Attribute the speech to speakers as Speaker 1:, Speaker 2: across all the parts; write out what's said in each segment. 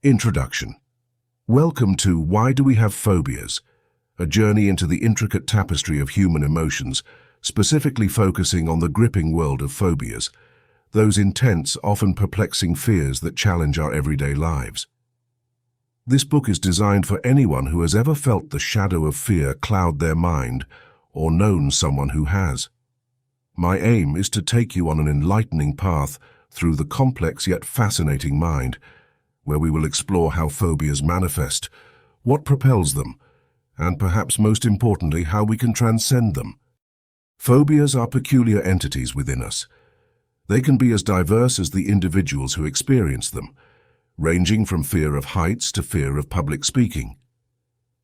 Speaker 1: Introduction. Welcome to Why Do We Have Phobias? A journey into the intricate tapestry of human emotions, specifically focusing on the gripping world of phobias, those intense, often perplexing fears that challenge our everyday lives. This book is designed for anyone who has ever felt the shadow of fear cloud their mind or known someone who has. My aim is to take you on an enlightening path through the complex yet fascinating mind, where we will explore how phobias manifest, what propels them, and perhaps most importantly, how we can transcend them. Phobias are peculiar entities within us. They can be as diverse as the individuals who experience them, ranging from fear of heights to fear of public speaking.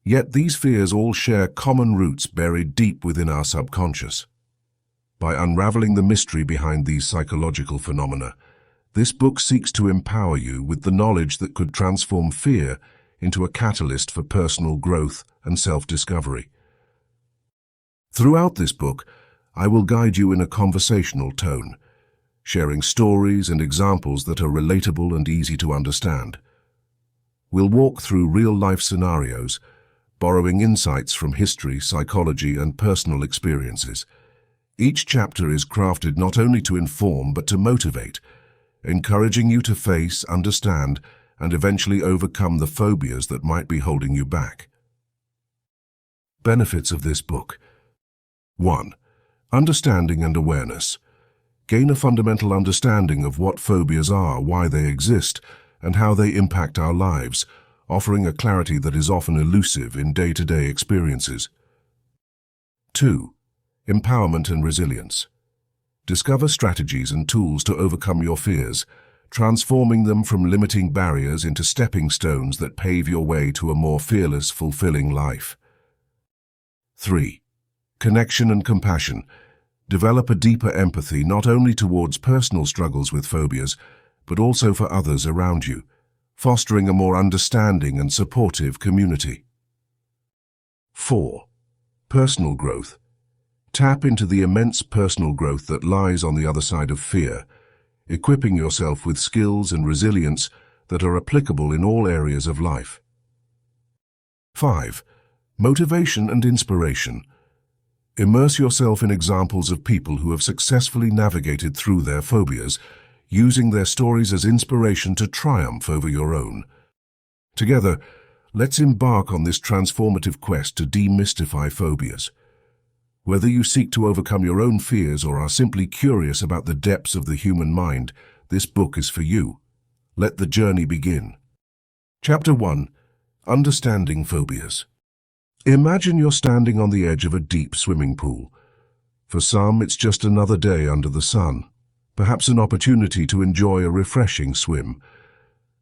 Speaker 1: Yet these fears all share common roots buried deep within our subconscious. By unraveling the mystery behind these psychological phenomena, this book seeks to empower you with the knowledge that could transform fear into a catalyst for personal growth and self-discovery. Throughout this book, I will guide you in a conversational tone, sharing stories and examples that are relatable and easy to understand. We'll walk through real-life scenarios, borrowing insights from history, psychology, and personal experiences. Each chapter is crafted not only to inform but to motivate, encouraging you to face, understand, and eventually overcome the phobias that might be holding you back. Benefits of this book. 1. Understanding and awareness. Gain a fundamental understanding of what phobias are, why they exist, and how they impact our lives, offering a clarity that is often elusive in day-to-day experiences. 2. Empowerment and resilience. Discover strategies and tools to overcome your fears, transforming them from limiting barriers into stepping stones that pave your way to a more fearless, fulfilling life. 3. Connection and compassion. Develop a deeper empathy not only towards personal struggles with phobias, but also for others around you, fostering a more understanding and supportive community. 4. Personal growth. Tap into the immense personal growth that lies on the other side of fear, equipping yourself with skills and resilience that are applicable in all areas of life. 5. Motivation and inspiration. Immerse yourself in examples of people who have successfully navigated through their phobias, using their stories as inspiration to triumph over your own. Together, let's embark on this transformative quest to demystify phobias. Whether you seek to overcome your own fears or are simply curious about the depths of the human mind, this book is for you. Let the journey begin. Chapter 1. Understanding Phobias. Imagine you're standing on the edge of a deep swimming pool. For some, it's just another day under the sun, perhaps an opportunity to enjoy a refreshing swim.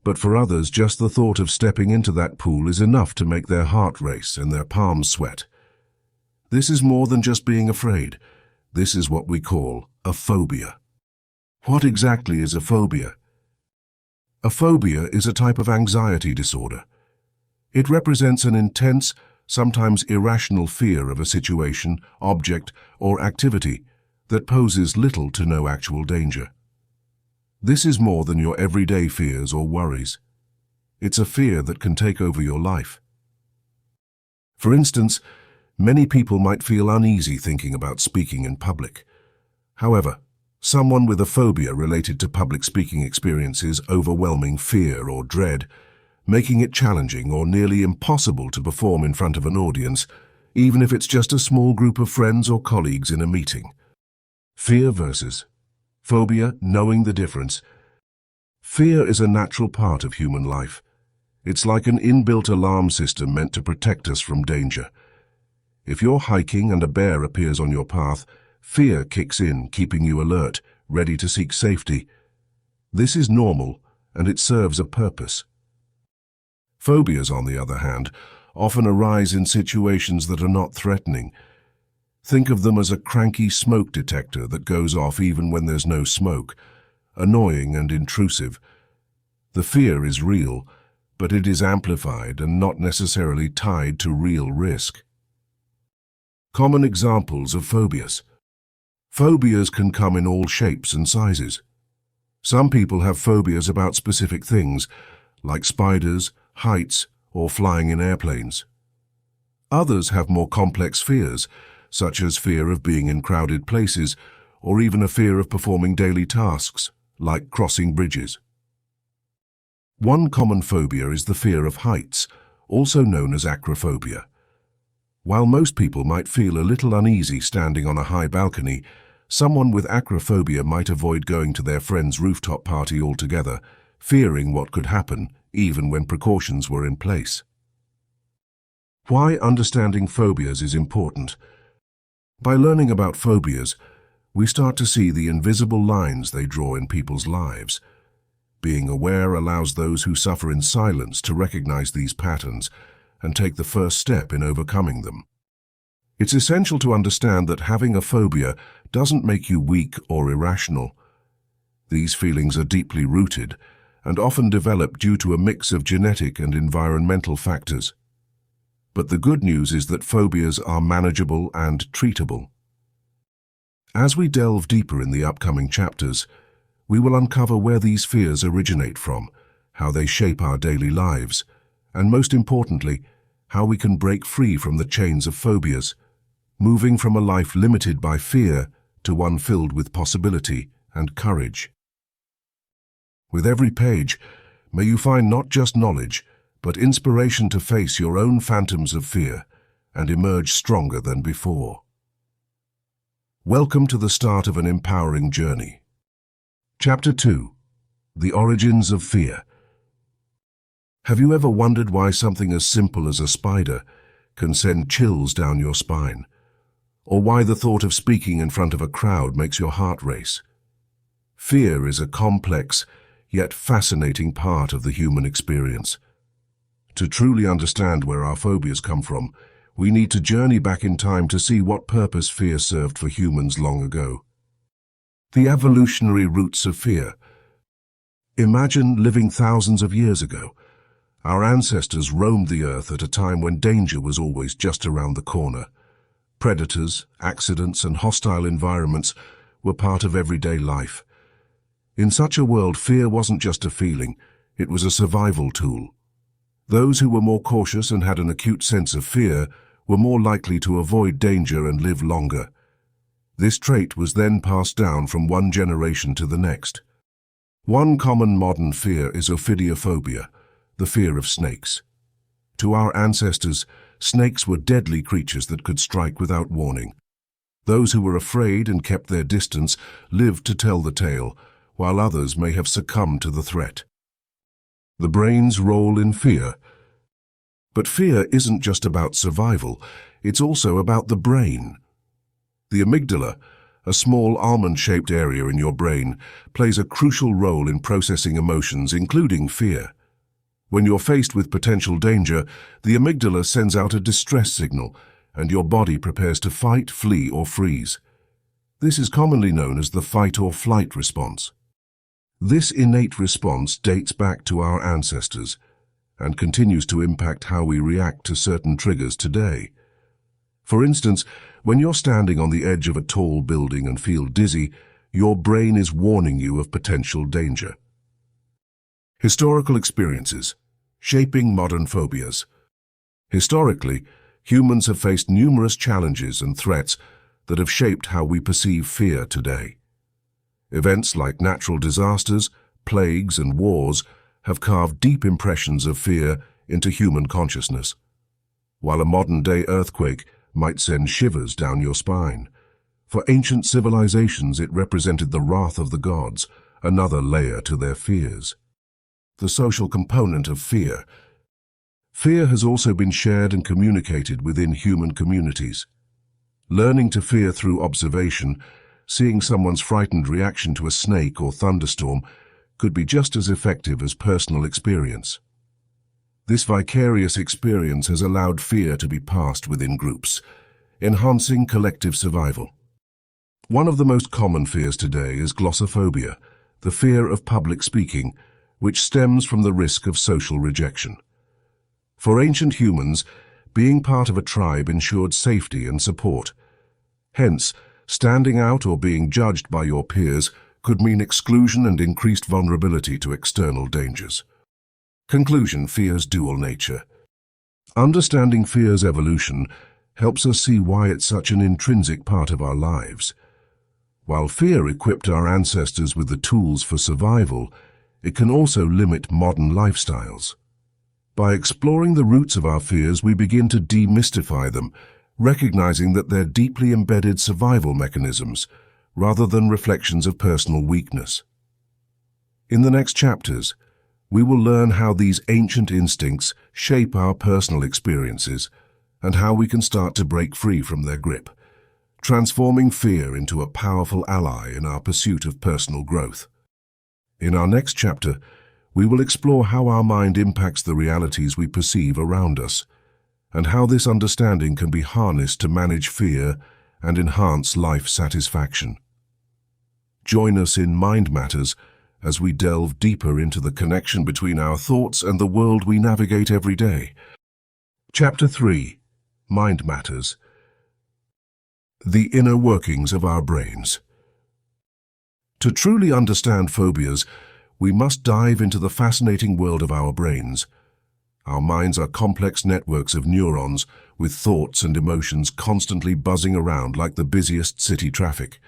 Speaker 1: But for others, just the thought of stepping into that pool is enough to make their heart race and their palms sweat. This is more than just being afraid. This is what we call a phobia. What exactly is a phobia? A phobia is a type of anxiety disorder. It represents an intense, sometimes irrational fear of a situation, object, or activity that poses little to no actual danger. This is more than your everyday fears or worries. It's a fear that can take over your life. For instance, many people might feel uneasy thinking about speaking in public. However, someone with a phobia related to public speaking experiences overwhelming fear or dread, making it challenging or nearly impossible to perform in front of an audience, even if it's just a small group of friends or colleagues in a meeting. Fear versus phobia, knowing the difference. Fear is a natural part of human life. It's like an inbuilt alarm system meant to protect us from danger. If you're hiking and a bear appears on your path, fear kicks in, keeping you alert, ready to seek safety. This is normal, and it serves a purpose. Phobias, on the other hand, often arise in situations that are not threatening. Think of them as a cranky smoke detector that goes off even when there's no smoke, annoying and intrusive. The fear is real, but it is amplified and not necessarily tied to real risk. Common examples of phobias. Phobias can come in all shapes and sizes. Some people have phobias about specific things, like spiders, heights, or flying in airplanes. Others have more complex fears, such as fear of being in crowded places, or even a fear of performing daily tasks, like crossing bridges. One common phobia is the fear of heights, also known as acrophobia. While most people might feel a little uneasy standing on a high balcony, someone with acrophobia might avoid going to their friend's rooftop party altogether, fearing what could happen, even when precautions were in place. Why understanding phobias is important. By learning about phobias, we start to see the invisible lines they draw in people's lives. Being aware allows those who suffer in silence to recognize these patterns and take the first step in overcoming them. It's essential to understand that having a phobia doesn't make you weak or irrational. These feelings are deeply rooted and often develop due to a mix of genetic and environmental factors. But the good news is that phobias are manageable and treatable. As we delve deeper in the upcoming chapters, we will uncover where these fears originate from, how they shape our daily lives, and most importantly, how we can break free from the chains of phobias, moving from a life limited by fear to one filled with possibility and courage. With every page, may you find not just knowledge, but inspiration to face your own phantoms of fear and emerge stronger than before. Welcome to the start of an empowering journey. Chapter 2. The Origins of Fear. Have you ever wondered why something as simple as a spider can send chills down your spine? Or why the thought of speaking in front of a crowd makes your heart race? Fear is a complex, yet fascinating part of the human experience. To truly understand where our phobias come from, we need to journey back in time to see what purpose fear served for humans long ago. The evolutionary roots of fear. Imagine living thousands of years ago. Our ancestors roamed the earth at a time when danger was always just around the corner. Predators, accidents, and hostile environments were part of everyday life. In such a world, fear wasn't just a feeling, it was a survival tool. Those who were more cautious and had an acute sense of fear were more likely to avoid danger and live longer. This trait was then passed down from one generation to the next. One common modern fear is ophidiophobia, the fear of snakes. To our ancestors, snakes were deadly creatures that could strike without warning. Those who were afraid and kept their distance lived to tell the tale, while others may have succumbed to the threat. The brain's role in fear. But fear isn't just about survival, it's also about the brain. The amygdala, a small almond-shaped area in your brain, plays a crucial role in processing emotions, including fear. When you're faced with potential danger, the amygdala sends out a distress signal, and your body prepares to fight, flee, or freeze. This is commonly known as the fight or flight response. This innate response dates back to our ancestors and continues to impact how we react to certain triggers today. For instance, when you're standing on the edge of a tall building and feel dizzy, your brain is warning you of potential danger. Historical experiences, shaping modern phobias. Historically, humans have faced numerous challenges and threats that have shaped how we perceive fear today. Events like natural disasters, plagues, and wars have carved deep impressions of fear into human consciousness. While a modern-day earthquake might send shivers down your spine, for ancient civilizations it represented the wrath of the gods, another layer to their fears. The social component of fear. Fear has also been shared and communicated within human communities. Learning to fear through observation, seeing someone's frightened reaction to a snake or thunderstorm, could be just as effective as personal experience. This vicarious experience has allowed fear to be passed within groups, enhancing collective survival. One of the most common fears today is glossophobia, the fear of public speaking, which stems from the risk of social rejection. For ancient humans, being part of a tribe ensured safety and support. Hence, standing out or being judged by your peers could mean exclusion and increased vulnerability to external dangers. Conclusion: fear's dual nature. Understanding fear's evolution helps us see why it's such an intrinsic part of our lives. While fear equipped our ancestors with the tools for survival, it can also limit modern lifestyles. By exploring the roots of our fears, we begin to demystify them, recognizing that they're deeply embedded survival mechanisms, rather than reflections of personal weakness. In the next chapters, we will learn how these ancient instincts shape our personal experiences and how we can start to break free from their grip, transforming fear into a powerful ally in our pursuit of personal growth. In our next chapter, we will explore how our mind impacts the realities we perceive around us, and how this understanding can be harnessed to manage fear and enhance life satisfaction. Join us in Mind Matters as we delve deeper into the connection between our thoughts and the world we navigate every day. Chapter 3: Mind Matters. The inner workings of our brains. To truly understand phobias, we must dive into the fascinating world of our brains. Our minds are complex networks of neurons, with thoughts and emotions constantly buzzing around like the busiest city traffic.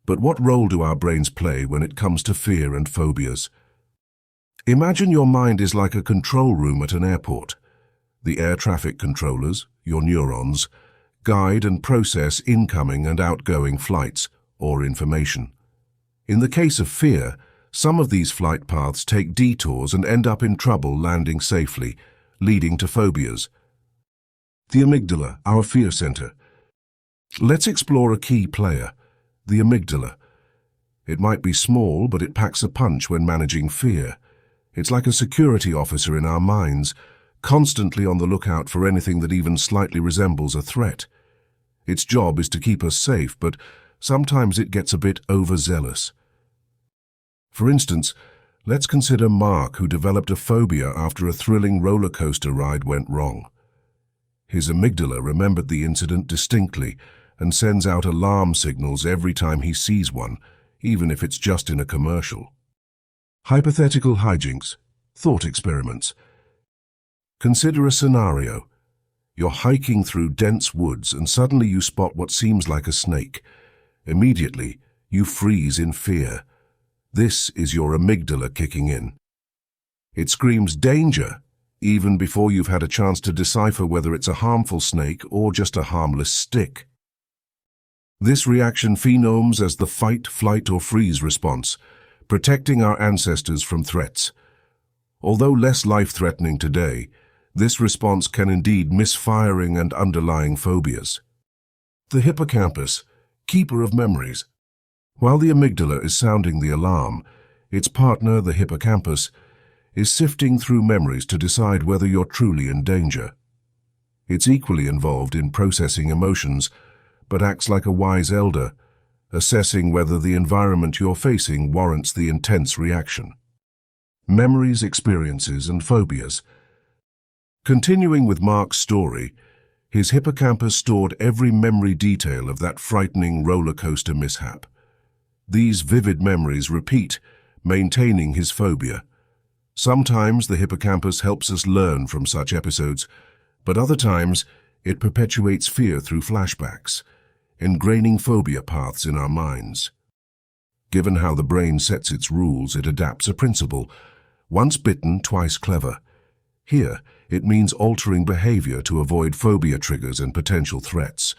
Speaker 1: But what role do our brains play when it comes to fear and phobias? Imagine your mind is like a control room at an airport. The air traffic controllers, your neurons, guide and process incoming and outgoing flights or information. In the case of fear, some of these flight paths take detours and end up in trouble landing safely, leading to phobias. The amygdala, our fear center. Let's explore a key player, the amygdala. It might be small, but it packs a punch when managing fear. It's like a security officer in our minds, constantly on the lookout for anything that even slightly resembles a threat. Its job is to keep us safe, but sometimes it gets a bit overzealous. For instance, let's consider Mark, who developed a phobia after a thrilling roller coaster ride went wrong. His amygdala remembered the incident distinctly and sends out alarm signals every time he sees one, even if it's just in a commercial. Hypothetical hijinks, thought experiments. Consider a scenario. You're hiking through dense woods and suddenly you spot what seems like a snake. Immediately, you freeze in fear. This is your amygdala kicking in. It screams danger, even before you've had a chance to decipher whether it's a harmful snake or just a harmless stick. This reaction phenomes as the fight, flight, or freeze response, protecting our ancestors from threats. Although less life-threatening today, this response can indeed misfiring and underlying phobias. The hippocampus, keeper of memories. While the amygdala is sounding the alarm, its partner, the hippocampus, is sifting through memories to decide whether you're truly in danger. It's equally involved in processing emotions, but acts like a wise elder, assessing whether the environment you're facing warrants the intense reaction. Memories, experiences, and phobias. Continuing with Mark's story, his hippocampus stored every memory detail of that frightening roller coaster mishap. These vivid memories repeat, maintaining his phobia. Sometimes the hippocampus helps us learn from such episodes, but other times it perpetuates fear through flashbacks, ingraining phobia paths in our minds. Given how the brain sets its rules, it adapts a principle: once bitten, twice clever. Here, it means altering behavior to avoid phobia triggers and potential threats.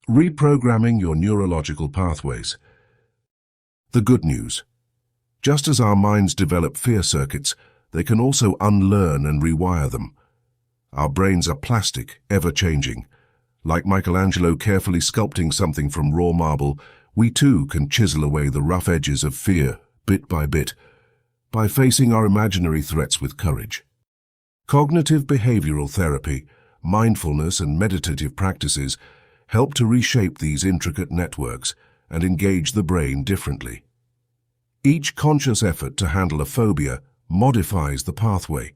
Speaker 1: Reprogramming your neurological pathways. The good news. Just as our minds develop fear circuits, they can also unlearn and rewire them. Our brains are plastic, ever-changing. Like Michelangelo carefully sculpting something from raw marble, we too can chisel away the rough edges of fear, bit by bit, by facing our imaginary threats with courage. Cognitive behavioral therapy, mindfulness, and meditative practices help to reshape these intricate networks and engage the brain differently. Each conscious effort to handle a phobia modifies the pathway,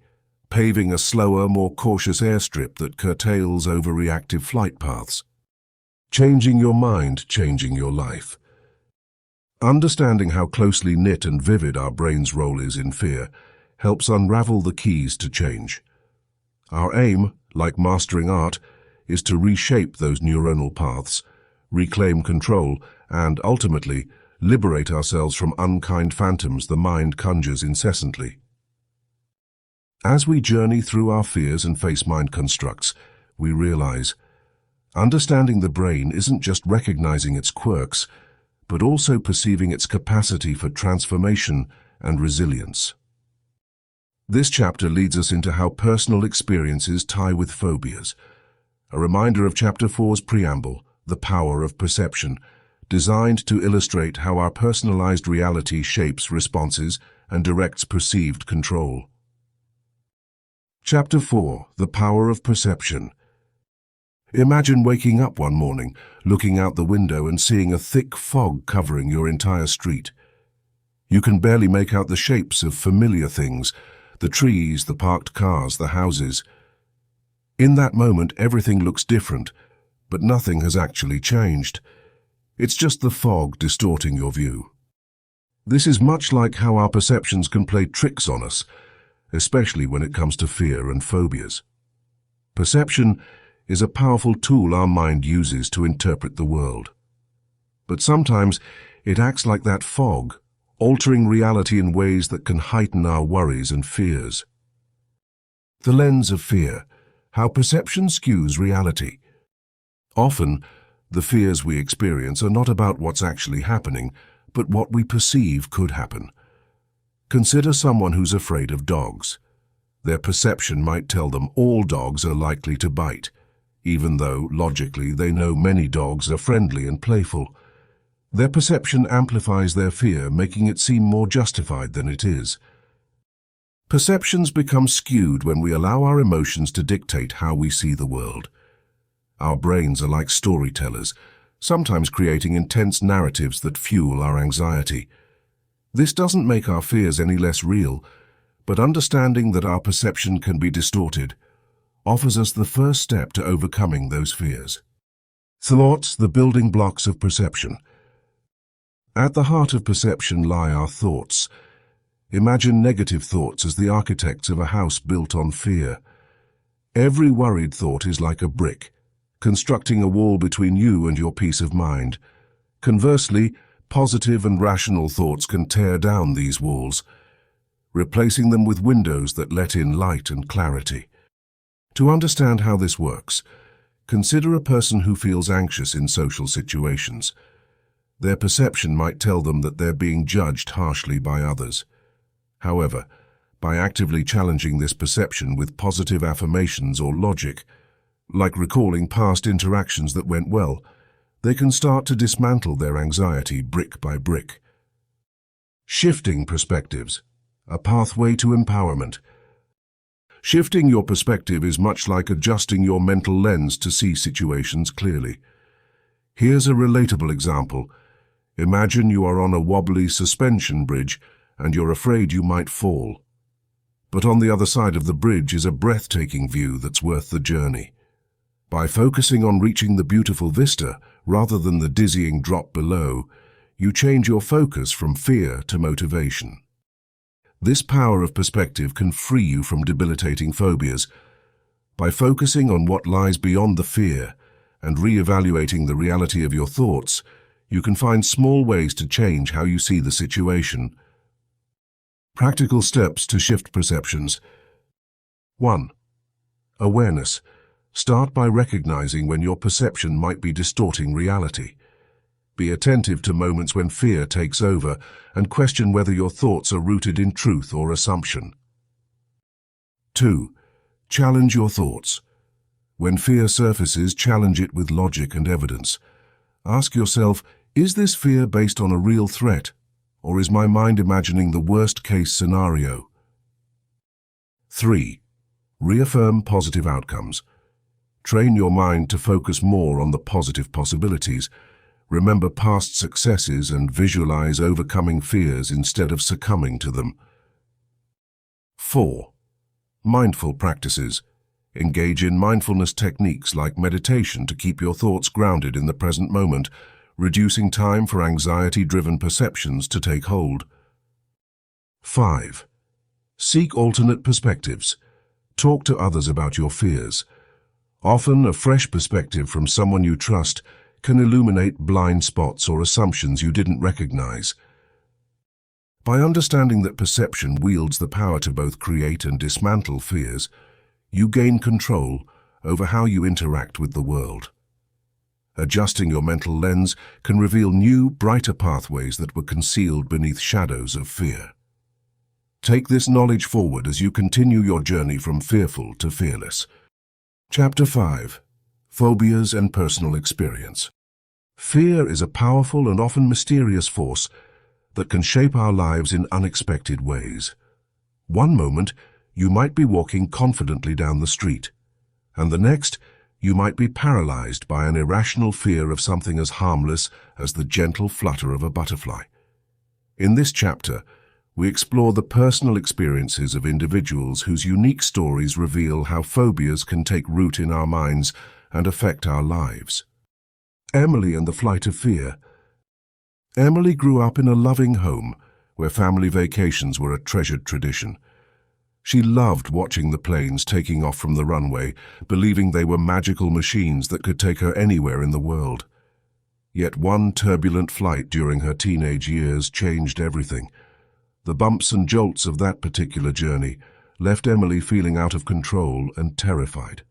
Speaker 1: paving a slower, more cautious airstrip that curtails overreactive flight paths. Changing your mind, changing your life. Understanding how closely knit and vivid our brain's role is in fear helps unravel the keys to change. Our aim, like mastering art, is to reshape those neuronal paths, reclaim control, and ultimately liberate ourselves from unkind phantoms the mind conjures incessantly. As we journey through our fears and face mind constructs, we realize understanding the brain isn't just recognizing its quirks, but also perceiving its capacity for transformation and resilience. This chapter leads us into how personal experiences tie with phobias, a reminder of Chapter 4's preamble, The Power of Perception, designed to illustrate how our personalized reality shapes responses and directs perceived control. Chapter 4, The Power of Perception. Imagine waking up one morning, looking out the window and seeing a thick fog covering your entire street. You can barely make out the shapes of familiar things, the trees, the parked cars, the houses. In that moment, everything looks different, but nothing has actually changed. It's just the fog distorting your view. This is much like how our perceptions can play tricks on us, especially when it comes to fear and phobias. Perception is a powerful tool our mind uses to interpret the world. But sometimes it acts like that fog, altering reality in ways that can heighten our worries and fears. The lens of fear, how perception skews reality. Often, the fears we experience are not about what's actually happening, but what we perceive could happen. Consider someone who's afraid of dogs. Their perception might tell them all dogs are likely to bite, even though, logically, they know many dogs are friendly and playful. Their perception amplifies their fear, making it seem more justified than it is. Perceptions become skewed when we allow our emotions to dictate how we see the world. Our brains are like storytellers, sometimes creating intense narratives that fuel our anxiety. This doesn't make our fears any less real, but understanding that our perception can be distorted offers us the first step to overcoming those fears. Thoughts, the building blocks of perception. At the heart of perception lie our thoughts. Imagine negative thoughts as the architects of a house built on fear. Every worried thought is like a brick, constructing a wall between you and your peace of mind. Conversely, positive and rational thoughts can tear down these walls, replacing them with windows that let in light and clarity. To understand how this works, consider a person who feels anxious in social situations. Their perception might tell them that they're being judged harshly by others. However, by actively challenging this perception with positive affirmations or logic, like recalling past interactions that went well, they can start to dismantle their anxiety brick by brick. Shifting perspectives, a pathway to empowerment. Shifting your perspective is much like adjusting your mental lens to see situations clearly. Here's a relatable example. Imagine you are on a wobbly suspension bridge and you're afraid you might fall. But on the other side of the bridge is a breathtaking view that's worth the journey. By focusing on reaching the beautiful vista rather than the dizzying drop below, you change your focus from fear to motivation. This power of perspective can free you from debilitating phobias. By focusing on what lies beyond the fear and re-evaluating the reality of your thoughts, you can find small ways to change how you see the situation. Practical steps to shift perceptions. 1. Awareness. Start by recognizing when your perception might be distorting reality. Be attentive to moments when fear takes over and question whether your thoughts are rooted in truth or assumption. 2. Challenge your thoughts. When fear surfaces, challenge it with logic and evidence. Ask yourself, is this fear based on a real threat, or is my mind imagining the worst-case scenario? 3. Reaffirm positive outcomes. Train your mind to focus more on the positive possibilities. Remember past successes and visualize overcoming fears instead of succumbing to them. 4. Mindful practices. Engage in mindfulness techniques like meditation to keep your thoughts grounded in the present moment, reducing time for anxiety-driven perceptions to take hold. 5. Seek alternate perspectives. Talk to others about your fears. Often, a fresh perspective from someone you trust can illuminate blind spots or assumptions you didn't recognize. By understanding that perception wields the power to both create and dismantle fears, you gain control over how you interact with the world. Adjusting your mental lens can reveal new, brighter pathways that were concealed beneath shadows of fear. Take this knowledge forward as you continue your journey from fearful to fearless. Chapter 5. Phobias and Personal Experience. Fear is a powerful and often mysterious force that can shape our lives in unexpected ways. One moment, you might be walking confidently down the street, and the next, you might be paralyzed by an irrational fear of something as harmless as the gentle flutter of a butterfly. In this chapter, we explore the personal experiences of individuals whose unique stories reveal how phobias can take root in our minds and affect our lives. Emily and the Flight of Fear. Emily grew up in a loving home where family vacations were a treasured tradition. She loved watching the planes taking off from the runway, believing they were magical machines that could take her anywhere in the world. Yet one turbulent flight during her teenage years changed everything. The bumps and jolts of that particular journey left Emily feeling out of control and terrified.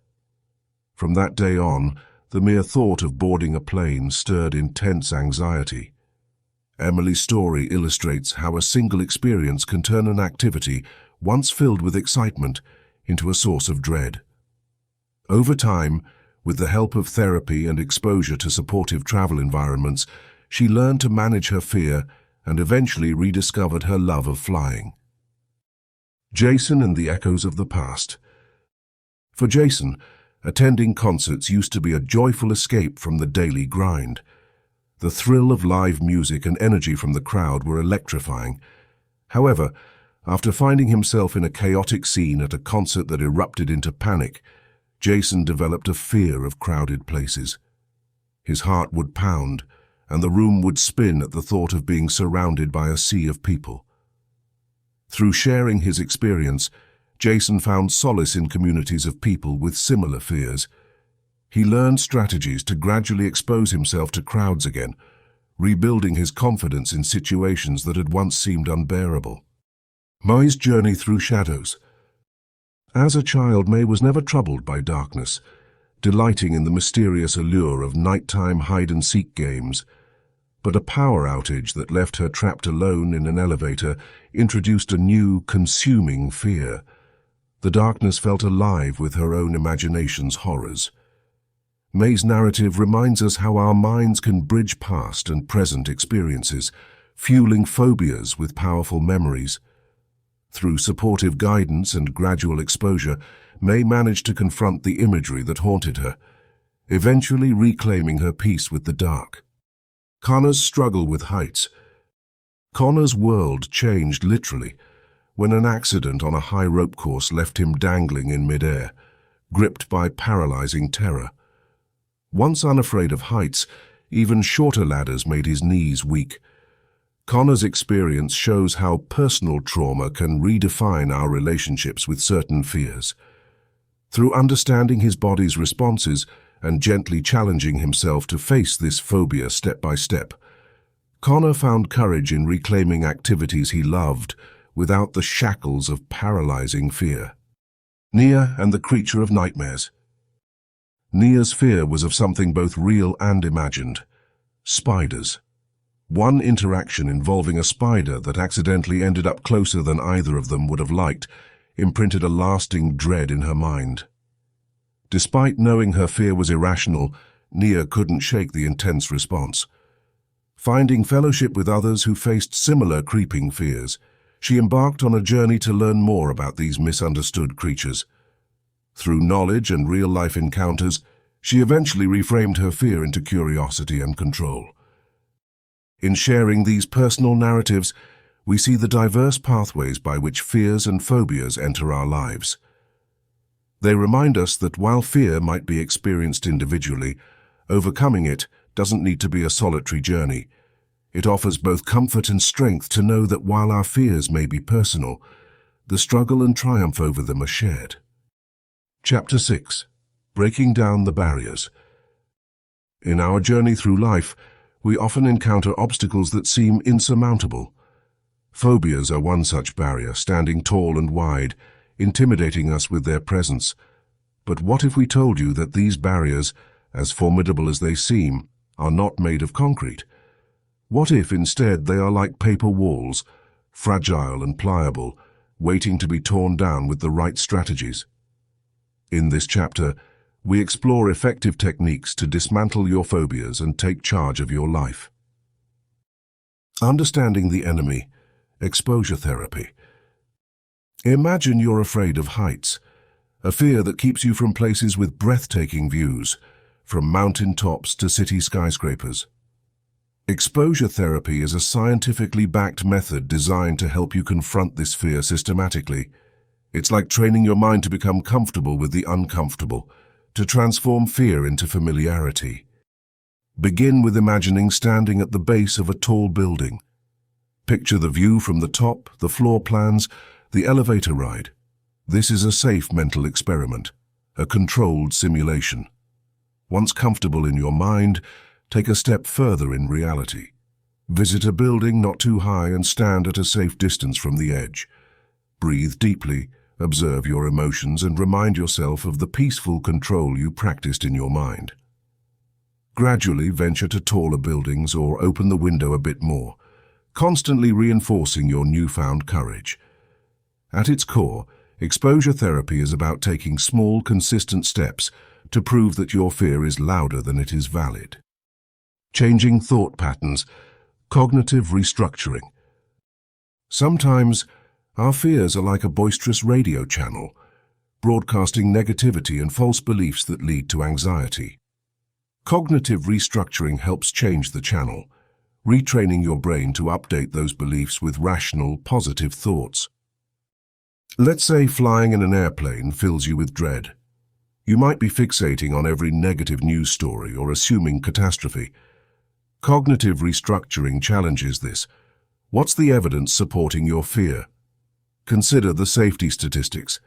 Speaker 1: From that day on, the mere thought of boarding a plane stirred intense anxiety. Emily's story illustrates how a single experience can turn an activity, once filled with excitement, into a source of dread. Over time, with the help of therapy and exposure to supportive travel environments, she learned to manage her fear and eventually rediscovered her love of flying. Jason and the Echoes of the Past. For Jason, attending concerts used to be a joyful escape from the daily grind. The thrill of live music and energy from the crowd were electrifying. However, after finding himself in a chaotic scene at a concert that erupted into panic, Jason developed a fear of crowded places. His heart would pound, and the room would spin at the thought of being surrounded by a sea of people. Through sharing his experience, Jason found solace in communities of people with similar fears. He learned strategies to gradually expose himself to crowds again, rebuilding his confidence in situations that had once seemed unbearable. May's journey through shadows. As a child, May was never troubled by darkness, delighting in the mysterious allure of nighttime hide-and-seek games. But a power outage that left her trapped alone in an elevator introduced a new, consuming fear. The darkness felt alive with her own imagination's horrors. May's narrative reminds us how our minds can bridge past and present experiences, fueling phobias with powerful memories. Through supportive guidance and gradual exposure, May managed to confront the imagery that haunted her, eventually reclaiming her peace with the dark. Connor's struggle with heights. Connor's world changed literally when an accident on a high rope course left him dangling in midair, gripped by paralyzing terror. Once unafraid of heights, even shorter ladders made his knees weak. Connor's experience shows how personal trauma can redefine our relationships with certain fears. Through understanding his body's responses and gently challenging himself to face this phobia step by step, Connor found courage in reclaiming activities he loved without the shackles of paralyzing fear. Nia and the Creature of Nightmares. Nia's fear was of something both real and imagined: spiders. One interaction involving a spider that accidentally ended up closer than either of them would have liked imprinted a lasting dread in her mind. Despite knowing her fear was irrational, Nia couldn't shake the intense response. Finding fellowship with others who faced similar creeping fears, she embarked on a journey to learn more about these misunderstood creatures. Through knowledge and real-life encounters, she eventually reframed her fear into curiosity and control. In sharing these personal narratives, we see the diverse pathways by which fears and phobias enter our lives. They remind us that while fear might be experienced individually, overcoming it doesn't need to be a solitary journey. It offers both comfort and strength to know that while our fears may be personal, the struggle and triumph over them are shared. Chapter 6. Breaking down the barriers. In our journey through life, we often encounter obstacles that seem insurmountable. Phobias are one such barrier, standing tall and wide, intimidating us with their presence. But what if we told you that these barriers, as formidable as they seem, are not made of concrete? What if instead they are like paper walls, fragile and pliable, waiting to be torn down with the right strategies? In this chapter, we explore effective techniques to dismantle your phobias and take charge of your life. Understanding the enemy. Exposure therapy. Imagine you're afraid of heights, a fear that keeps you from places with breathtaking views, from mountain tops to city skyscrapers. Exposure therapy is a scientifically backed method designed to help you confront this fear systematically. It's like training your mind to become comfortable with the uncomfortable, to transform fear into familiarity. Begin with imagining standing at the base of a tall building. Picture the view from the top, the floor plans, the elevator ride. This is a safe mental experiment, a controlled simulation. Once comfortable in your mind, take a step further in reality. Visit a building not too high and stand at a safe distance from the edge. Breathe deeply, observe your emotions, and remind yourself of the peaceful control you practiced in your mind. Gradually venture to taller buildings or open the window a bit more, constantly reinforcing your newfound courage. At its core, exposure therapy is about taking small, consistent steps to prove that your fear is louder than it is valid. Changing thought patterns. Cognitive restructuring. Sometimes, our fears are like a boisterous radio channel, broadcasting negativity and false beliefs that lead to anxiety. Cognitive restructuring helps change the channel, retraining your brain to update those beliefs with rational, positive thoughts. Let's say flying in an airplane fills you with dread. You might be fixating on every negative news story or assuming catastrophe. Cognitive restructuring challenges this. What's the evidence supporting your fear? Consider the safety statistics.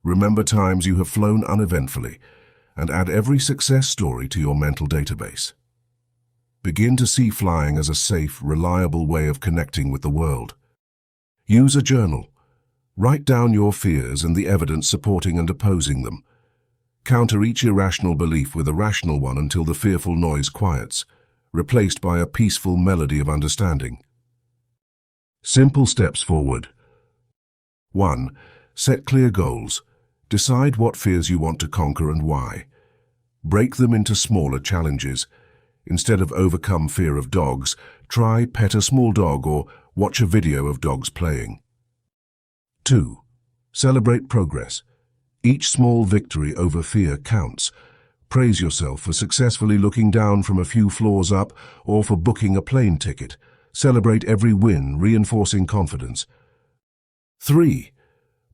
Speaker 1: Remember times you have flown uneventfully, and add every success story to your mental database. Begin to see flying as a safe, reliable way of connecting with the world. Use a journal. Write down your fears and the evidence supporting and opposing them. Counter each irrational belief with a rational one until the fearful noise quiets, replaced by a peaceful melody of understanding. Simple steps forward. 1. Set clear goals. Decide what fears you want to conquer and why. Break them into smaller challenges. Instead of overcome fear of dogs, try pet a small dog or watch a video of dogs playing. 2. Celebrate progress. Each small victory over fear counts. Praise yourself for successfully looking down from a few floors up or for booking a plane ticket. Celebrate every win, reinforcing confidence. 3.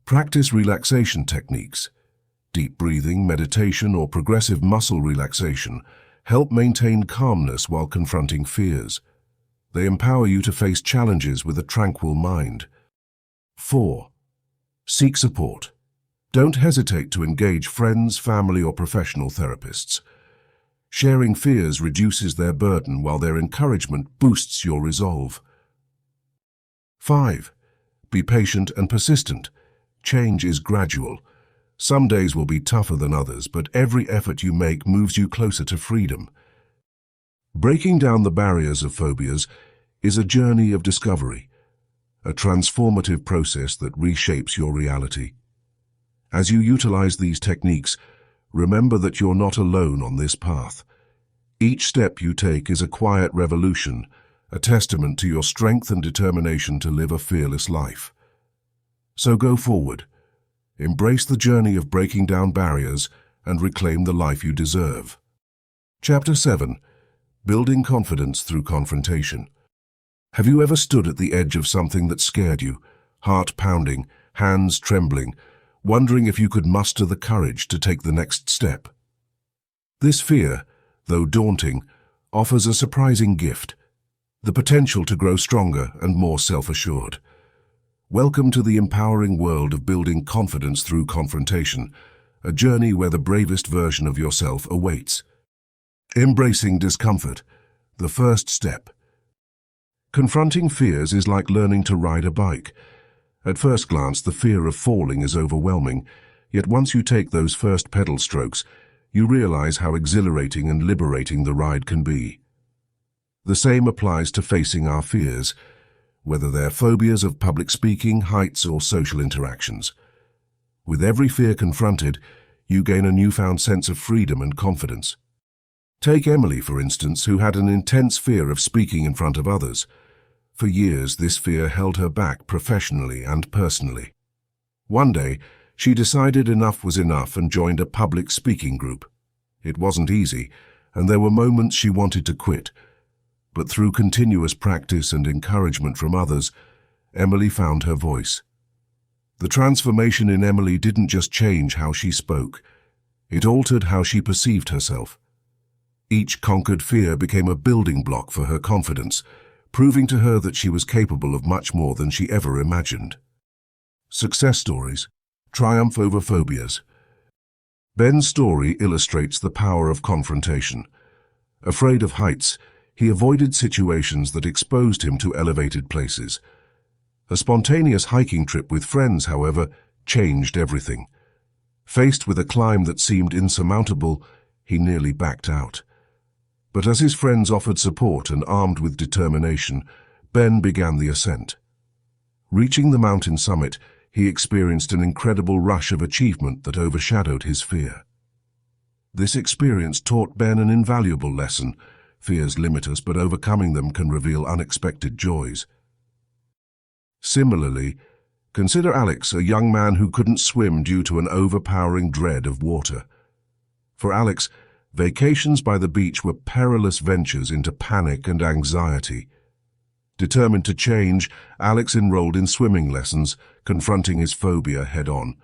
Speaker 1: Practice relaxation techniques. Deep breathing, meditation, or progressive muscle relaxation help maintain calmness while confronting fears. They empower you to face challenges with a tranquil mind. 4. Seek support. Don't hesitate to engage friends, family, or professional therapists. Sharing fears reduces their burden while their encouragement boosts your resolve. 5. Be patient and persistent. Change is gradual. Some days will be tougher than others, but every effort you make moves you closer to freedom. Breaking down the barriers of phobias is a journey of discovery, a transformative process that reshapes your reality. As you utilize these techniques, remember that you're not alone on this path. Each step you take is a quiet revolution, a testament to your strength and determination to live a fearless life. So go forward. Embrace the journey of breaking down barriers and reclaim the life you deserve. Chapter 7. Building confidence through confrontation. Have you ever stood at the edge of something that scared you, heart pounding, hands trembling, wondering if you could muster the courage to take the next step? This fear, though daunting, offers a surprising gift, the potential to grow stronger and more self-assured. Welcome to the empowering world of building confidence through confrontation, a journey where the bravest version of yourself awaits. Embracing discomfort, the first step. Confronting fears is like learning to ride a bike. At first glance, the fear of falling is overwhelming, yet once you take those first pedal strokes, you realize how exhilarating and liberating the ride can be. The same applies to facing our fears, whether they're phobias of public speaking, heights, or social interactions. With every fear confronted, you gain a newfound sense of freedom and confidence. Take Emily, for instance, who had an intense fear of speaking in front of others. For years, this fear held her back professionally and personally. One day, she decided enough was enough and joined a public speaking group. It wasn't easy, and there were moments she wanted to quit. But through continuous practice and encouragement from others, Emily found her voice. The transformation in Emily didn't just change how she spoke, it altered how she perceived herself. Each conquered fear became a building block for her confidence, proving to her that she was capable of much more than she ever imagined. Success stories, triumph over phobias. Ben's story illustrates the power of confrontation. Afraid of heights, he avoided situations that exposed him to elevated places. A spontaneous hiking trip with friends, however, changed everything. Faced with a climb that seemed insurmountable, he nearly backed out. But as his friends offered support and armed with determination, Ben began the ascent. Reaching the mountain summit, he experienced an incredible rush of achievement that overshadowed his fear. This experience taught Ben an invaluable lesson. Fears limit us, but overcoming them can reveal unexpected joys. Similarly, consider Alex, a young man who couldn't swim due to an overpowering dread of water. For Alex, vacations by the beach were perilous ventures into panic and anxiety. Determined to change, Alex enrolled in swimming lessons, confronting his phobia head-on.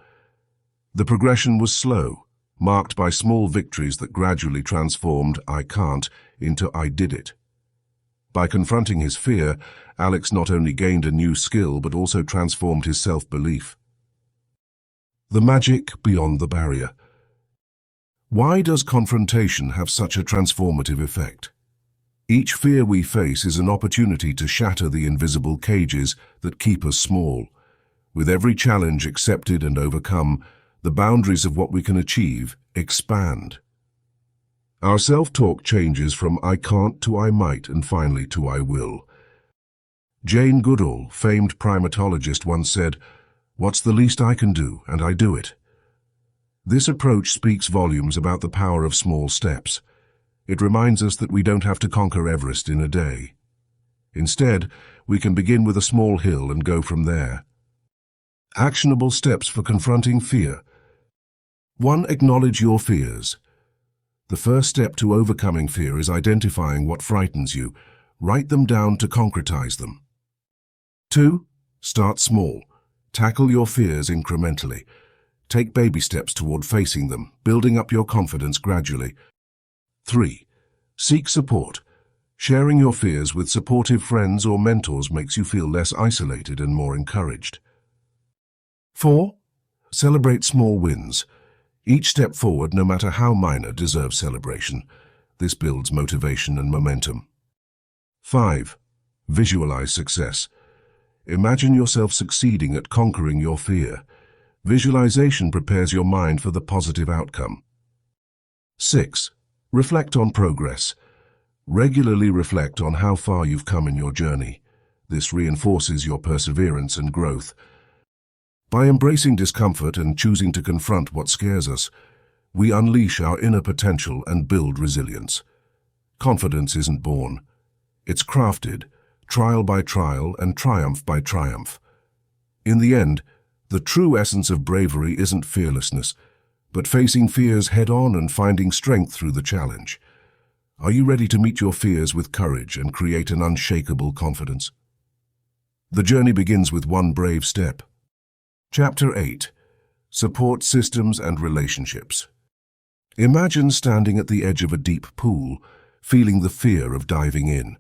Speaker 1: The progression was slow, marked by small victories that gradually transformed "I can't" into "I did it." By confronting his fear, Alex not only gained a new skill but also transformed his self-belief. The magic beyond the barrier. Why does confrontation have such a transformative effect? Each fear we face is an opportunity to shatter the invisible cages that keep us small. With every challenge accepted and overcome, the boundaries of what we can achieve expand. Our self-talk changes from "I can't" to "I might" and finally to "I will." Jane Goodall, famed primatologist, once said, "What's the least I can do, and I do it." This approach speaks volumes about the power of small steps. It reminds us that we don't have to conquer Everest in a day. Instead, we can begin with a small hill and go from there. Actionable steps for confronting fear. 1. Acknowledge your fears. The first step to overcoming fear is identifying what frightens you. Write them down to concretize them. 2. Start small. Tackle your fears incrementally. Take baby steps toward facing them, building up your confidence gradually. 3. Seek support. Sharing your fears with supportive friends or mentors makes you feel less isolated and more encouraged. 4. Celebrate small wins. Each step forward, no matter how minor, deserves celebration. This builds motivation and momentum. 5. Visualize success. Imagine yourself succeeding at conquering your fear. Visualization prepares your mind for the positive outcome. 6. Reflect on progress. Regularly reflect on how far you've come in your journey. This reinforces your perseverance and growth. By embracing discomfort and choosing to confront what scares us, we unleash our inner potential and build resilience. Confidence isn't born. It's crafted, trial by trial and triumph by triumph. In the end, the true essence of bravery isn't fearlessness, but facing fears head-on and finding strength through the challenge. Are you ready to meet your fears with courage and create an unshakable confidence? The journey begins with one brave step. Chapter 8. Support Systems and Relationships. Imagine standing at the edge of a deep pool, feeling the fear of diving in.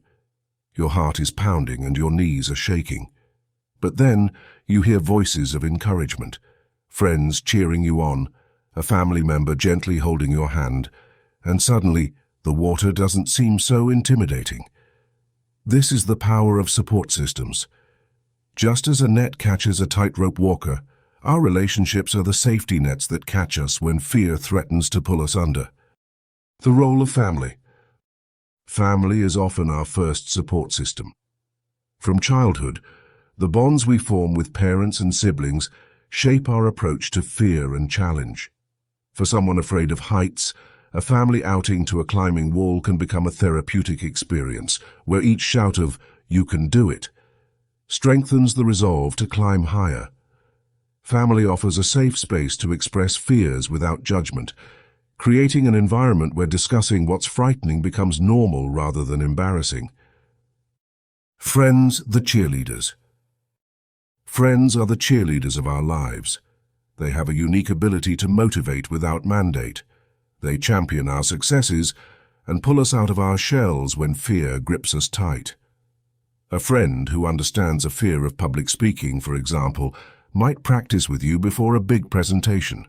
Speaker 1: Your heart is pounding and your knees are shaking. But then you hear voices of encouragement, friends cheering you on, a family member gently holding your hand, and suddenly the water doesn't seem so intimidating. This is the power of support systems. Just as a net catches a tightrope walker, our relationships are the safety nets that catch us when fear threatens to pull us under. The role of family. Family is often our first support system. From childhood, the bonds we form with parents and siblings shape our approach to fear and challenge. For someone afraid of heights, a family outing to a climbing wall can become a therapeutic experience, where each shout of, "You can do it," strengthens the resolve to climb higher. Family offers a safe space to express fears without judgment, creating an environment where discussing what's frightening becomes normal rather than embarrassing. Friends, the cheerleaders. Friends are the cheerleaders of our lives. They have a unique ability to motivate without mandate. They champion our successes and pull us out of our shells when fear grips us tight. A friend who understands a fear of public speaking, for example, might practice with you before a big presentation,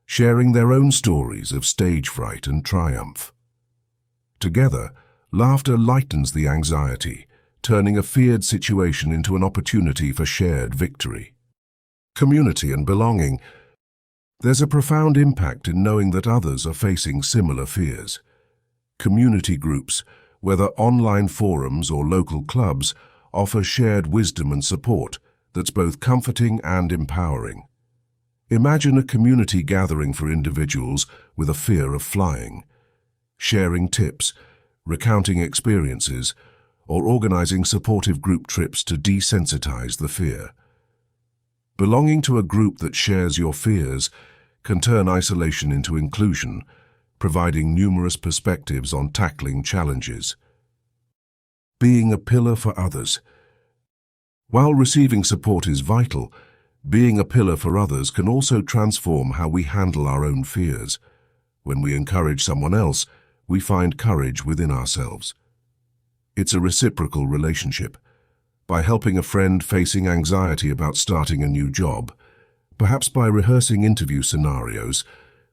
Speaker 1: sharing their own stories of stage fright and triumph. Together, laughter lightens the anxiety, turning a feared situation into an opportunity for shared victory. Community and belonging. There's a profound impact in knowing that others are facing similar fears. Community groups, whether online forums or local clubs, offer shared wisdom and support that's both comforting and empowering. Imagine a community gathering for individuals with a fear of flying, sharing tips, recounting experiences, or organizing supportive group trips to desensitize the fear. Belonging to a group that shares your fears can turn isolation into inclusion, providing numerous perspectives on tackling challenges. Being a pillar for others. While receiving support is vital, being a pillar for others can also transform how we handle our own fears. When we encourage someone else, we find courage within ourselves. It's a reciprocal relationship. By helping a friend facing anxiety about starting a new job, perhaps by rehearsing interview scenarios,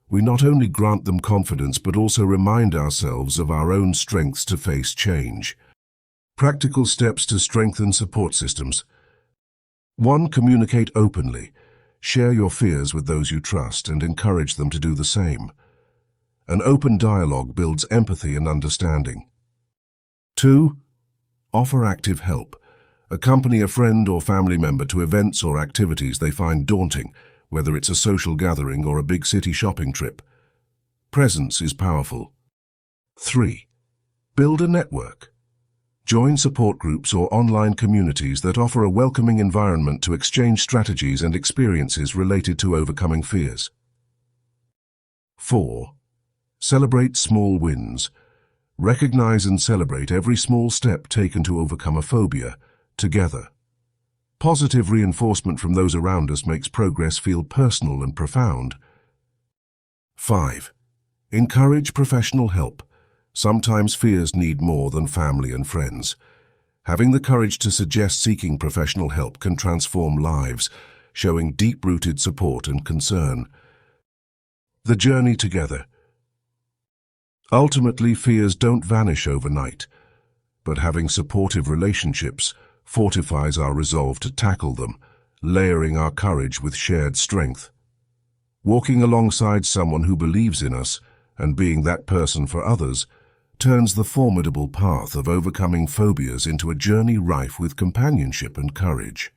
Speaker 1: we not only grant them confidence but also remind ourselves of our own strengths to face change. Practical steps to strengthen support systems. 1. Communicate openly. Share your fears with those you trust and encourage them to do the same. An open dialogue builds empathy and understanding. 2. Offer active help. Accompany a friend or family member to events or activities they find daunting, whether it's a social gathering or a big city shopping trip. Presence is powerful. 3. Build a network. Join support groups or online communities that offer a welcoming environment to exchange strategies and experiences related to overcoming fears. 4. Celebrate small wins. Recognize and celebrate every small step taken to overcome a phobia, together. Positive reinforcement from those around us makes progress feel personal and profound. 5. Encourage professional help. Sometimes fears need more than family and friends. Having the courage to suggest seeking professional help can transform lives, showing deep-rooted support and concern. The journey together. Ultimately, fears don't vanish overnight, but having supportive relationships fortifies our resolve to tackle them, layering our courage with shared strength. Walking alongside someone who believes in us and being that person for others turns the formidable path of overcoming phobias into a journey rife with companionship and courage.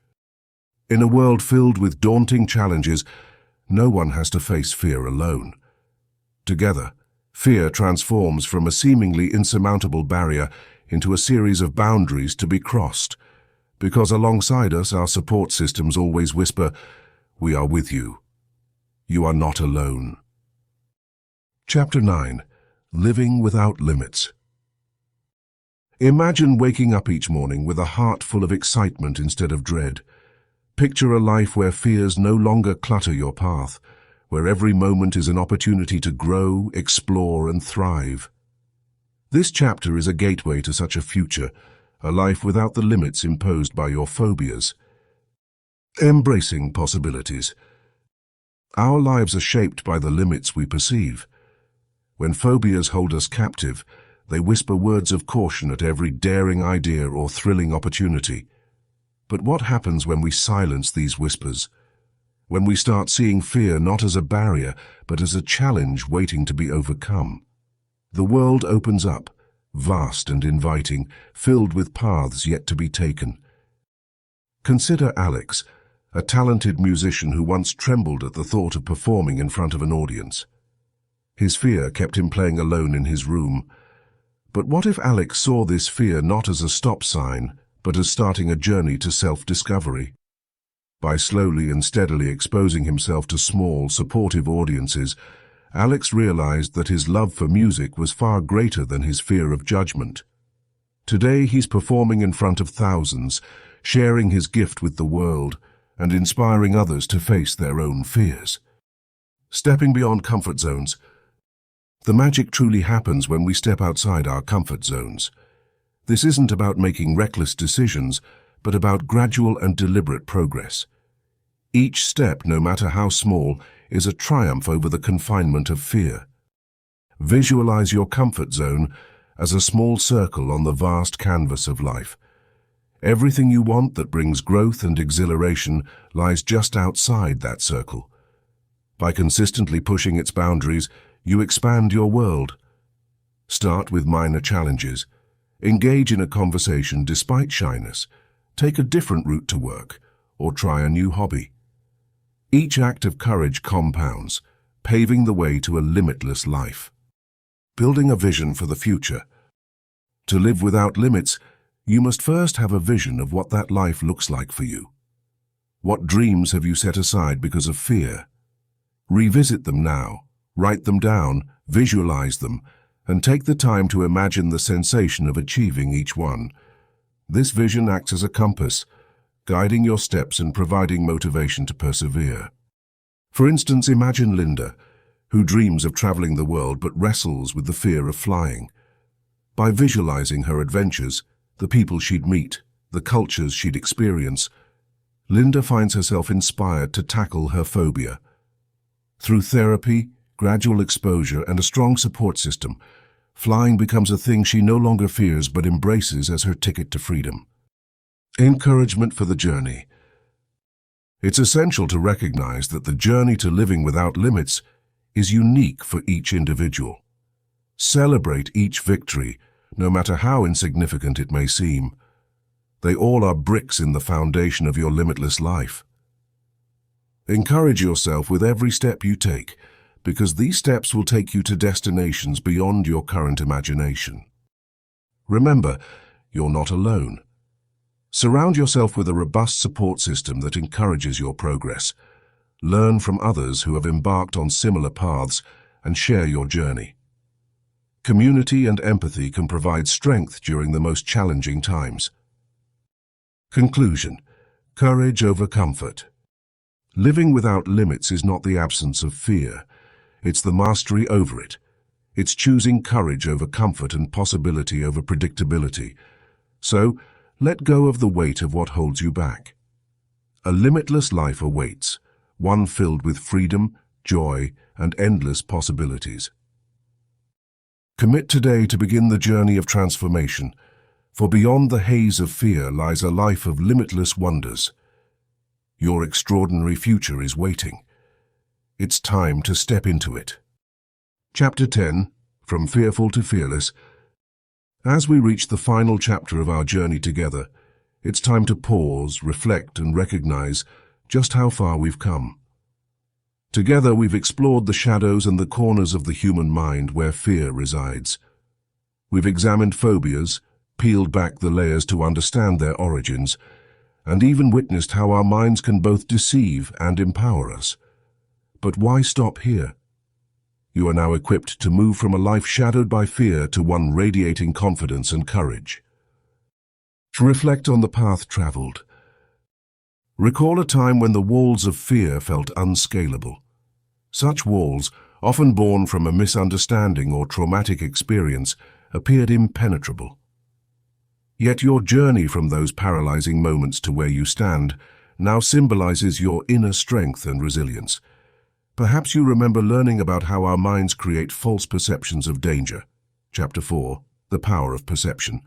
Speaker 1: In a world filled with daunting challenges, no one has to face fear alone. Together, fear transforms from a seemingly insurmountable barrier into a series of boundaries to be crossed, because alongside us our support systems always whisper, "We are with you. You are not alone." Chapter 9. Living Without Limits. Imagine waking up each morning with a heart full of excitement instead of dread. Picture a life where fears no longer clutter your path, where every moment is an opportunity to grow, explore, and thrive. This chapter is a gateway to such a future, a life without the limits imposed by your phobias. Embracing possibilities. Our lives are shaped by the limits we perceive. When phobias hold us captive, they whisper words of caution at every daring idea or thrilling opportunity. But what happens when we silence these whispers? When we start seeing fear not as a barrier, but as a challenge waiting to be overcome? The world opens up, vast and inviting, filled with paths yet to be taken. Consider Alex, a talented musician who once trembled at the thought of performing in front of an audience. His fear kept him playing alone in his room. But what if Alex saw this fear not as a stop sign, but as starting a journey to self-discovery? By slowly and steadily exposing himself to small, supportive audiences, Alex realized that his love for music was far greater than his fear of judgment. Today he's performing in front of thousands, sharing his gift with the world, and inspiring others to face their own fears. Stepping beyond comfort zones. The magic truly happens when we step outside our comfort zones. This isn't about making reckless decisions, but about gradual and deliberate progress. Each step, no matter how small, is a triumph over the confinement of fear. Visualize your comfort zone as a small circle on the vast canvas of life. Everything you want that brings growth and exhilaration lies just outside that circle. By consistently pushing its boundaries, you expand your world. Start with minor challenges. Engage in a conversation despite shyness. Take a different route to work, or try a new hobby. Each act of courage compounds, paving the way to a limitless life. Building a vision for the future. To live without limits, you must first have a vision of what that life looks like for you. What dreams have you set aside because of fear? Revisit them now, write them down, visualize them, and take the time to imagine the sensation of achieving each one. This vision acts as a compass, guiding your steps and providing motivation to persevere. For instance, imagine Linda, who dreams of traveling the world but wrestles with the fear of flying. By visualizing her adventures, the people she'd meet, the cultures she'd experience, Linda finds herself inspired to tackle her phobia. Through therapy, gradual exposure, and a strong support system, flying becomes a thing she no longer fears but embraces as her ticket to freedom. Encouragement for the journey. It's essential to recognize that the journey to living without limits is unique for each individual. Celebrate each victory, no matter how insignificant it may seem. They all are bricks in the foundation of your limitless life. Encourage yourself with every step you take, because these steps will take you to destinations beyond your current imagination. Remember, you're not alone. Surround yourself with a robust support system that encourages your progress. Learn from others who have embarked on similar paths and share your journey. Community and empathy can provide strength during the most challenging times. Conclusion: courage over comfort. Living without limits is not the absence of fear. It's the mastery over it. It's choosing courage over comfort and possibility over predictability. So, let go of the weight of what holds you back. A limitless life awaits, one filled with freedom, joy, and endless possibilities. Commit today to begin the journey of transformation, for beyond the haze of fear lies a life of limitless wonders. Your extraordinary future is waiting. It's time to step into it. Chapter 10, From Fearful to Fearless. As we reach the final chapter of our journey together, it's time to pause, reflect, and recognize just how far we've come. Together we've explored the shadows and the corners of the human mind where fear resides. We've examined phobias, peeled back the layers to understand their origins, and even witnessed how our minds can both deceive and empower us. But why stop here? You are now equipped to move from a life shadowed by fear to one radiating confidence and courage. To reflect on the path traveled. Recall a time when the walls of fear felt unscalable. Such walls, often born from a misunderstanding or traumatic experience, appeared impenetrable. Yet your journey from those paralyzing moments to where you stand now symbolizes your inner strength and resilience. Perhaps you remember learning about how our minds create false perceptions of danger. Chapter 4, The Power of Perception,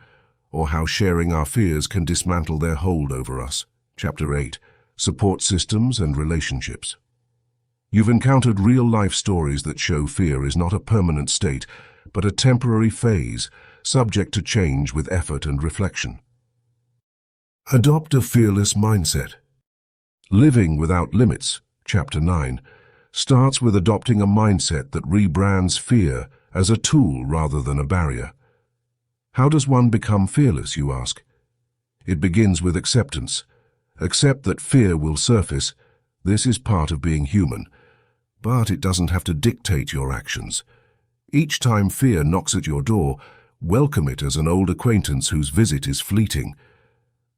Speaker 1: or how sharing our fears can dismantle their hold over us. Chapter 8, Support Systems and Relationships. You've encountered real-life stories that show fear is not a permanent state, but a temporary phase, subject to change with effort and reflection. Adopt a fearless mindset. Living without limits, Chapter 9, starts with adopting a mindset that rebrands fear as a tool rather than a barrier. How does one become fearless, you ask? It begins with acceptance. Accept that fear will surface. This is part of being human. But it doesn't have to dictate your actions. Each time fear knocks at your door, welcome it as an old acquaintance whose visit is fleeting.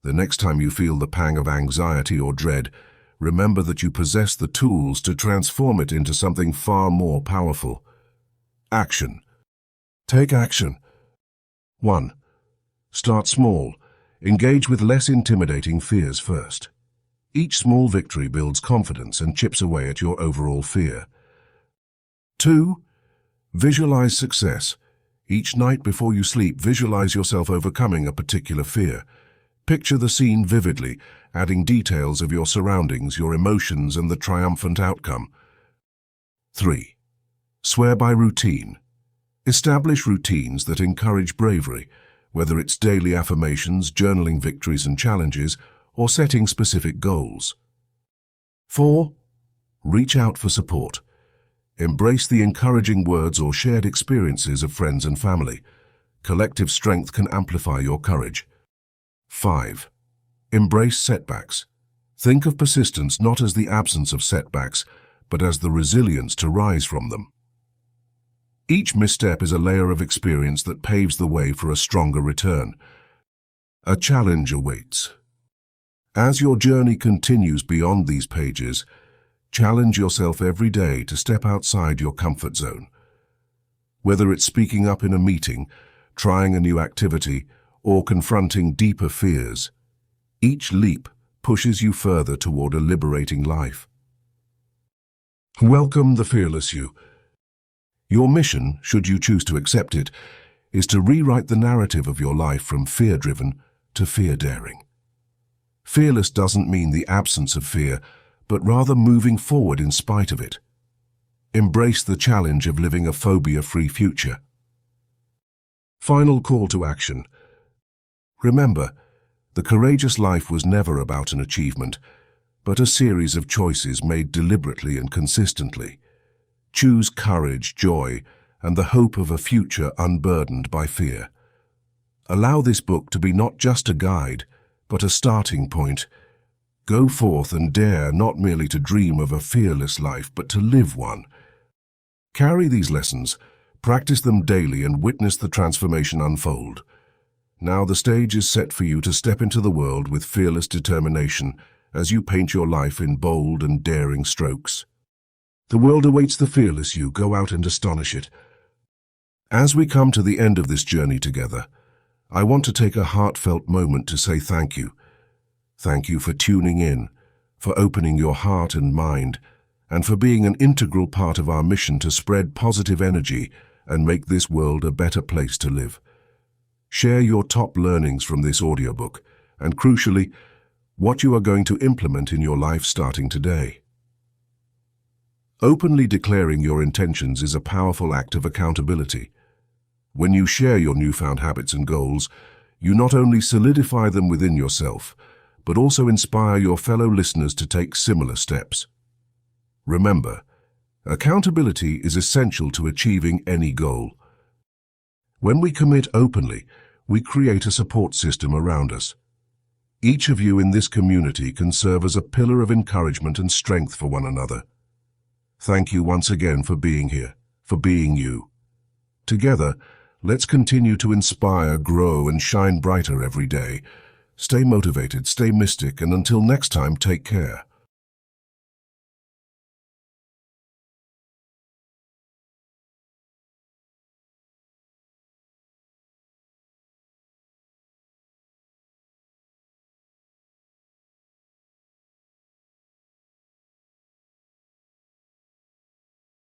Speaker 1: The next time you feel the pang of anxiety or dread, remember that you possess the tools to transform it into something far more powerful. Action. Take action. 1. Start small. Engage with less intimidating fears first. Each small victory builds confidence and chips away at your overall fear. 2. Visualize success. Each night before you sleep, visualize yourself overcoming a particular fear. Picture the scene vividly, adding details of your surroundings, your emotions, and the triumphant outcome. 3. Swear by routine. Establish routines that encourage bravery, whether it's daily affirmations, journaling victories and challenges, or setting specific goals. 4. Reach out for support. Embrace the encouraging words or shared experiences of friends and family. Collective strength can amplify your courage. 5. Embrace setbacks. Think of persistence not as the absence of setbacks, but as the resilience to rise from them. Each misstep is a layer of experience that paves the way for a stronger return. A challenge awaits. As your journey continues beyond these pages, challenge yourself every day to step outside your comfort zone. Whether it's speaking up in a meeting, trying a new activity, or confronting deeper fears, each leap pushes you further toward a liberating life. Welcome the fearless you. Your mission, should you choose to accept it, is to rewrite the narrative of your life from fear-driven to fear-daring. Fearless doesn't mean the absence of fear, but rather moving forward in spite of it. Embrace the challenge of living a phobia-free future. Final call to action. Remember, the courageous life was never about an achievement, but a series of choices made deliberately and consistently. Choose courage, joy, and the hope of a future unburdened by fear. Allow this book to be not just a guide, but a starting point. Go forth and dare not merely to dream of a fearless life, but to live one. Carry these lessons, practice them daily, and witness the transformation unfold. Now the stage is set for you to step into the world with fearless determination as you paint your life in bold and daring strokes. The world awaits the fearless you. Go out and astonish it. As we come to the end of this journey together, I want to take a heartfelt moment to say thank you. Thank you for tuning in, for opening your heart and mind, and for being an integral part of our mission to spread positive energy and make this world a better place to live. Share your top learnings from this audiobook, and crucially, what you are going to implement in your life starting today. Openly declaring your intentions is a powerful act of accountability. When you share your newfound habits and goals, you not only solidify them within yourself, but also inspire your fellow listeners to take similar steps. Remember, accountability is essential to achieving any goal. When we commit openly, we create a support system around us. Each of you in this community can serve as a pillar of encouragement and strength for one another. Thank you once again for being here, for being you. Together, let's continue to inspire, grow, and shine brighter every day. Stay motivated, stay mystic, and until next time, take care.